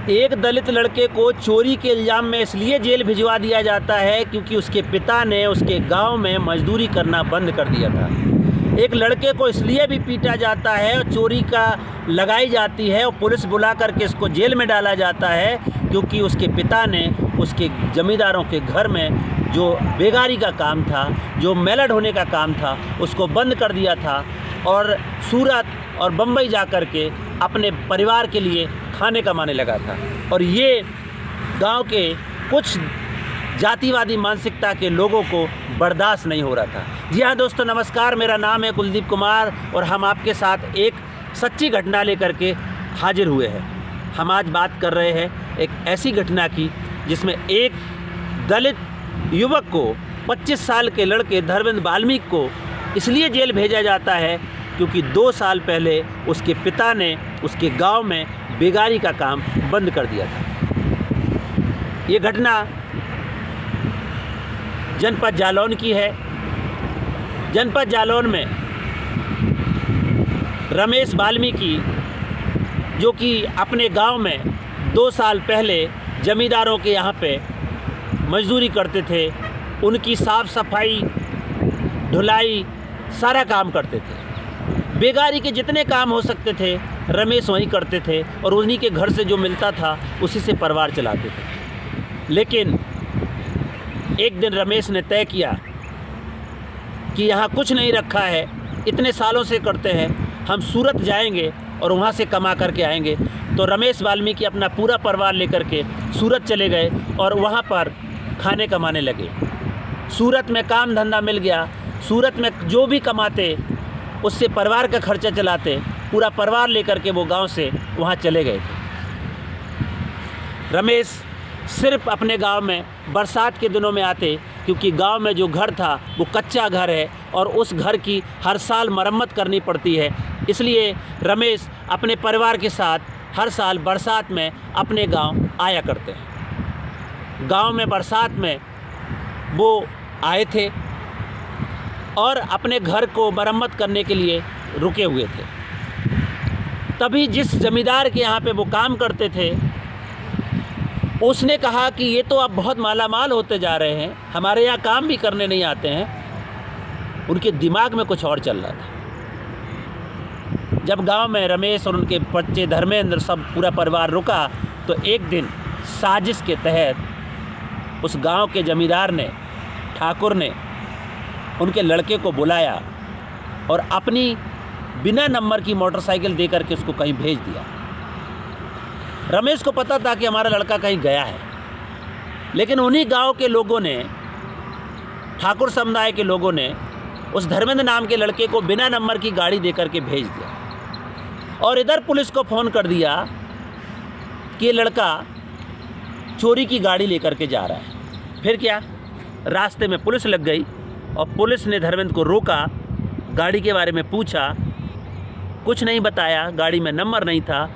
एक दलित लड़के को चोरी के इल्ज़ाम में इसलिए जेल भिजवा दिया जाता है क्योंकि उसके पिता ने उसके गांव में मजदूरी करना बंद कर दिया था। एक लड़के को इसलिए भी पीटा जाता है और चोरी का लगाई जाती है और पुलिस बुला करके इसको जेल में डाला जाता है क्योंकि उसके पिता ने उसके ज़मींदारों के घर में जो बेगारी का काम था, जो मेलड होने का काम था, उसको बंद कर दिया था और सूरत और बम्बई जा कर के अपने परिवार के लिए खाने कमाने लगा था। और ये गांव के कुछ जातिवादी मानसिकता के लोगों को बर्दाश्त नहीं हो रहा था। जी हाँ दोस्तों, नमस्कार, मेरा नाम है कुलदीप कुमार और हम आपके साथ एक सच्ची घटना लेकर के हाजिर हुए हैं। हम आज बात कर रहे हैं एक ऐसी घटना की जिसमें एक दलित युवक को 25 साल के लड़के धर्मेंद्र वाल्मीकि को इसलिए जेल भेजा जाता है क्योंकि 2 साल पहले उसके पिता ने उसके गांव में बेगारी का काम बंद कर दिया था। ये घटना जनपद जालौन की है। जनपद जालौन में रमेश वाल्मीकि जो कि अपने गांव में 2 साल पहले ज़मींदारों के यहाँ पे मजदूरी करते थे, उनकी साफ़ सफाई, धुलाई, सारा काम करते थे। बेगारी के जितने काम हो सकते थे रमेश वहीं करते थे और उन्हीं के घर से जो मिलता था उसी से परिवार चलाते थे। लेकिन एक दिन रमेश ने तय किया कि यहाँ कुछ नहीं रखा है, इतने सालों से करते हैं, हम सूरत जाएंगे और वहाँ से कमा करके आएंगे। तो रमेश वाल्मीकि अपना पूरा परिवार लेकर के सूरत चले गए और वहाँ पर खाने कमाने लगे। सूरत में काम धंधा मिल गया, सूरत में जो भी कमाते उससे परिवार का खर्चा चलाते। पूरा परिवार लेकर के वो गांव से वहाँ चले गए थे। रमेश सिर्फ अपने गांव में बरसात के दिनों में आते क्योंकि गांव में जो घर था वो कच्चा घर है और उस घर की हर साल मरम्मत करनी पड़ती है। इसलिए रमेश अपने परिवार के साथ हर साल बरसात में अपने गांव आया करते हैं। गांव में बरसात में वो आए थे और अपने घर को मरम्मत करने के लिए रुके हुए थे। तभी जिस ज़मींदार के यहाँ पे वो काम करते थे उसने कहा कि ये तो अब बहुत मालामाल होते जा रहे हैं, हमारे यहाँ काम भी करने नहीं आते हैं। उनके दिमाग में कुछ और चल रहा था। जब गांव में रमेश और उनके बच्चे धर्मेंद्र सब पूरा परिवार रुका तो एक दिन साजिश के तहत उस गांव के ज़मींदार ने, ठाकुर ने, उनके लड़के को बुलाया और अपनी बिना नंबर की मोटरसाइकिल दे करके उसको कहीं भेज दिया। रमेश को पता था कि हमारा लड़का कहीं गया है, लेकिन उन्हीं गांव के लोगों ने, ठाकुर समुदाय के लोगों ने उस धर्मेंद्र नाम के लड़के को बिना नंबर की गाड़ी दे करके भेज दिया और इधर पुलिस को फ़ोन कर दिया कि ये लड़का चोरी की गाड़ी लेकर के जा रहा है। फिर क्या, रास्ते में पुलिस लग गई और पुलिस ने धर्मेंद्र को रोका, गाड़ी के बारे में पूछा, कुछ नहीं बताया, गाड़ी में नंबर नहीं था।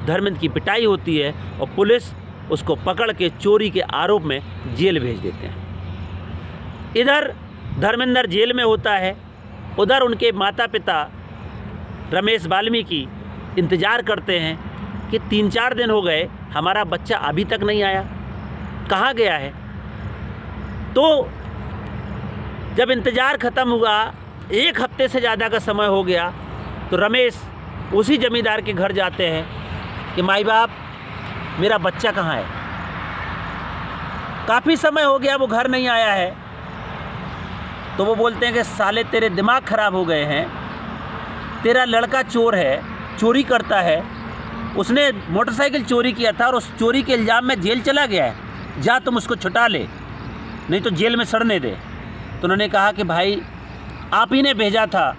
धर्मेंद्र की पिटाई होती है और पुलिस उसको पकड़ के चोरी के आरोप में जेल भेज देते हैं। इधर धर्मेंद्र जेल में होता है, उधर उनके माता पिता रमेश वाल्मीकि इंतज़ार करते हैं कि 3-4 दिन हो गए, हमारा बच्चा अभी तक नहीं आया, कहाँ गया है। तो जब इंतज़ार ख़त्म हुआ, 1 हफ्ते से ज़्यादा का समय हो गया, तो रमेश उसी ज़मींदार के घर जाते हैं कि माई बाप मेरा बच्चा कहाँ है। काफ़ी समय हो गया वो घर नहीं आया है। तो वो बोलते हैं कि साले तेरे दिमाग ख़राब हो गए हैं, तेरा लड़का चोर है, चोरी करता है, उसने मोटरसाइकिल चोरी किया था और उस चोरी के इल्ज़ाम में जेल चला गया है, जा तुम उसको छुटा ले, नहीं तो जेल में सड़ने दे। तो उन्होंने कहा कि भाई आप ही ने भेजा था।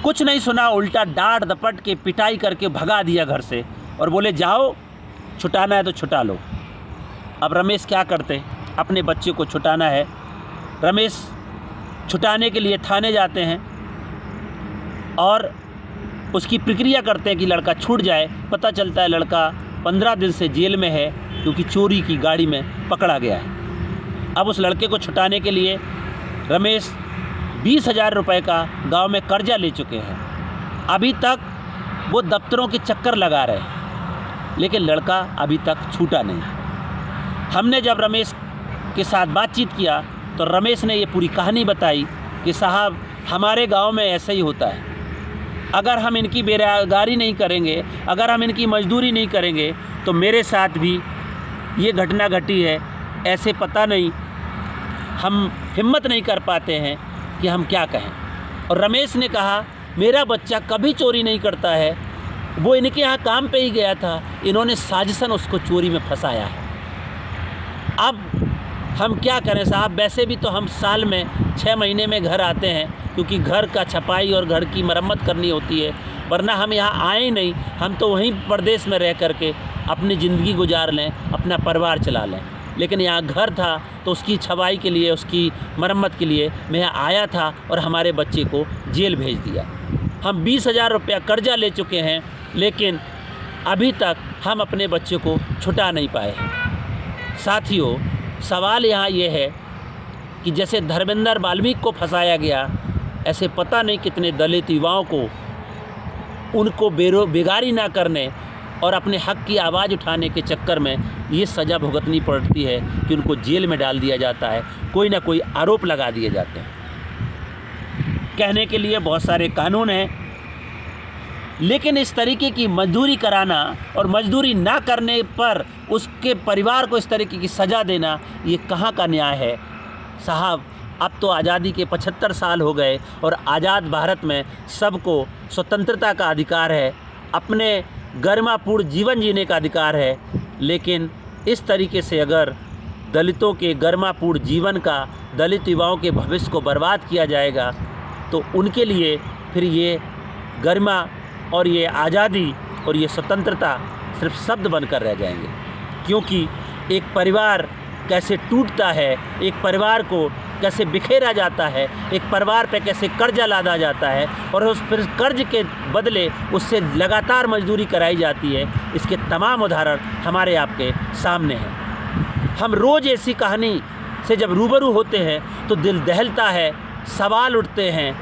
कुछ नहीं सुना, उल्टा डांट दपट के पिटाई करके भगा दिया घर से और बोले जाओ, छुटाना है तो छुटा लो। अब रमेश क्या करते, अपने बच्चे को छुटाना है। रमेश छुटाने के लिए थाने जाते हैं और उसकी प्रक्रिया करते हैं कि लड़का छूट जाए। पता चलता है लड़का 15 दिन से जेल में है क्योंकि चोरी की गाड़ी में पकड़ा गया है। अब उस लड़के को छुटाने के लिए रमेश 20,000 रुपये का गांव में कर्जा ले चुके हैं। अभी तक वो दफ्तरों के चक्कर लगा रहे हैं। लेकिन लड़का अभी तक छूटा नहीं। हमने जब रमेश के साथ बातचीत किया तो रमेश ने ये पूरी कहानी बताई कि साहब हमारे गांव में ऐसा ही होता है, अगर हम इनकी बेरोजगारी नहीं करेंगे, अगर हम इनकी मजदूरी नहीं करेंगे तो मेरे साथ भी ये घटना घटी है। ऐसे पता नहीं, हम हिम्मत नहीं कर पाते हैं कि हम क्या कहें। और रमेश ने कहा मेरा बच्चा कभी चोरी नहीं करता है, वो इनके यहाँ काम पे ही गया था, इन्होंने साजिशन उसको चोरी में फंसाया है। अब हम क्या करें साहब, वैसे भी तो हम साल में 6 महीने में घर आते हैं क्योंकि घर का छपाई और घर की मरम्मत करनी होती है, वरना हम यहाँ आए ही नहीं। हम तो वहीं प्रदेश में रह करके अपनी ज़िंदगी गुजार लें, अपना परिवार चला लें। लेकिन यहाँ घर था तो उसकी छपाई के लिए, उसकी मरम्मत के लिए मैं यहाँ आया था और हमारे बच्चे को जेल भेज दिया। हम 20,000 रुपया कर्जा ले चुके हैं, लेकिन अभी तक हम अपने बच्चे को छुटा नहीं पाए हैं। साथियों, सवाल यहाँ ये है कि जैसे धर्मेंद्र वाल्मीकि को फंसाया गया, ऐसे पता नहीं कितने दलित युवाओं को उनको बेगारी ना करने और अपने हक की आवाज़ उठाने के चक्कर में ये सज़ा भुगतनी पड़ती है कि उनको जेल में डाल दिया जाता है, कोई ना कोई आरोप लगा दिए जाते हैं। कहने के लिए बहुत सारे कानून हैं, लेकिन इस तरीके की मजदूरी कराना और मजदूरी ना करने पर उसके परिवार को इस तरीके की सज़ा देना, ये कहाँ का न्याय है साहब। अब तो आज़ादी के 75 साल हो गए और आज़ाद भारत में सबको स्वतंत्रता का अधिकार है, अपने गरिमापूर्ण जीवन जीने का अधिकार है। लेकिन इस तरीके से अगर दलितों के गरिमापूर्ण जीवन का, दलित युवाओं के भविष्य को बर्बाद किया जाएगा तो उनके लिए फिर ये गरिमा और ये आज़ादी और ये स्वतंत्रता सिर्फ शब्द बनकर रह जाएंगे। क्योंकि एक परिवार कैसे टूटता है, एक परिवार को कैसे बिखेरा जाता है, एक परिवार पे कैसे कर्जा लादा जाता है और उस फिर कर्ज के बदले उससे लगातार मजदूरी कराई जाती है, इसके तमाम उदाहरण हमारे आपके सामने हैं। हम रोज़ ऐसी कहानी से जब रूबरू होते हैं तो दिल दहलता है, सवाल उठते हैं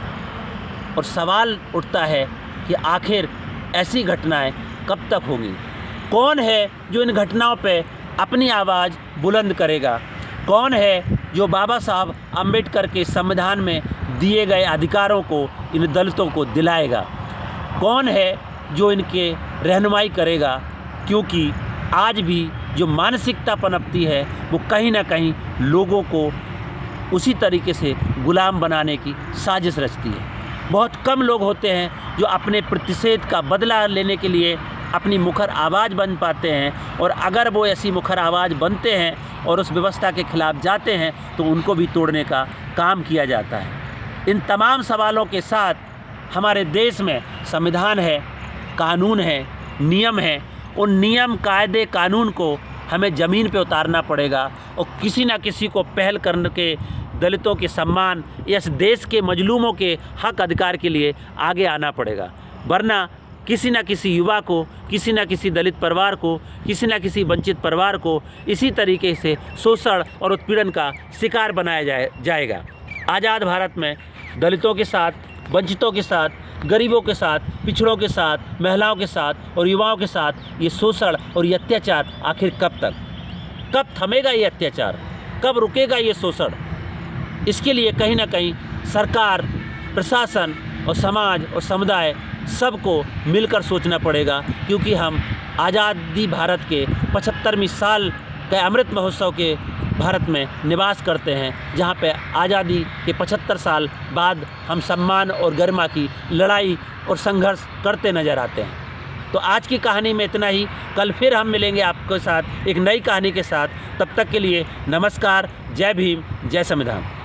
और सवाल उठता है कि आखिर ऐसी घटनाएं कब तक होंगी। कौन है जो इन घटनाओं पे अपनी आवाज़ बुलंद करेगा? कौन है जो बाबा साहब अम्बेडकर के संविधान में दिए गए अधिकारों को इन दलितों को दिलाएगा? कौन है जो इनके रहनुमाई करेगा? क्योंकि आज भी जो मानसिकता पनपती है वो कहीं ना कहीं लोगों को उसी तरीके से गुलाम बनाने की साजिश रचती है। बहुत कम लोग होते हैं जो अपने प्रतिषेध का बदला लेने के लिए अपनी मुखर आवाज़ बन पाते हैं, और अगर वो ऐसी मुखर आवाज़ बनते हैं और उस व्यवस्था के खिलाफ जाते हैं तो उनको भी तोड़ने का काम किया जाता है। इन तमाम सवालों के साथ हमारे देश में संविधान है, कानून है, नियम है। उन नियम, कायदे, कानून को हमें ज़मीन पे उतारना पड़ेगा और किसी न किसी को पहल करके दलितों के सम्मान या इस देश के मजलूमों के हक अधिकार के लिए आगे आना पड़ेगा। वरना किसी न किसी युवा को, किसी न किसी दलित परिवार को, किसी न किसी वंचित परिवार को इसी तरीके से शोषण और उत्पीड़न का शिकार बनाया जाएगा। आज़ाद भारत में दलितों के साथ, वंचितों के साथ, गरीबों के साथ, पिछड़ों के साथ, महिलाओं के साथ और युवाओं के साथ ये शोषण और ये अत्याचार आखिर कब तक? कब थमेगा ये अत्याचार? कब रुकेगा ये शोषण? इसके लिए कहीं ना कहीं सरकार, प्रशासन और समाज और समुदाय सबको मिलकर सोचना पड़ेगा। क्योंकि हम आज़ादी भारत के 75वीं साल के अमृत महोत्सव के भारत में निवास करते हैं, जहाँ पे आज़ादी के 75 साल बाद हम सम्मान और गरिमा की लड़ाई और संघर्ष करते नज़र आते हैं। तो आज की कहानी में इतना ही। कल फिर हम मिलेंगे आपके साथ एक नई कहानी के साथ। तब तक के लिए नमस्कार। जय भीम, जय संविधान।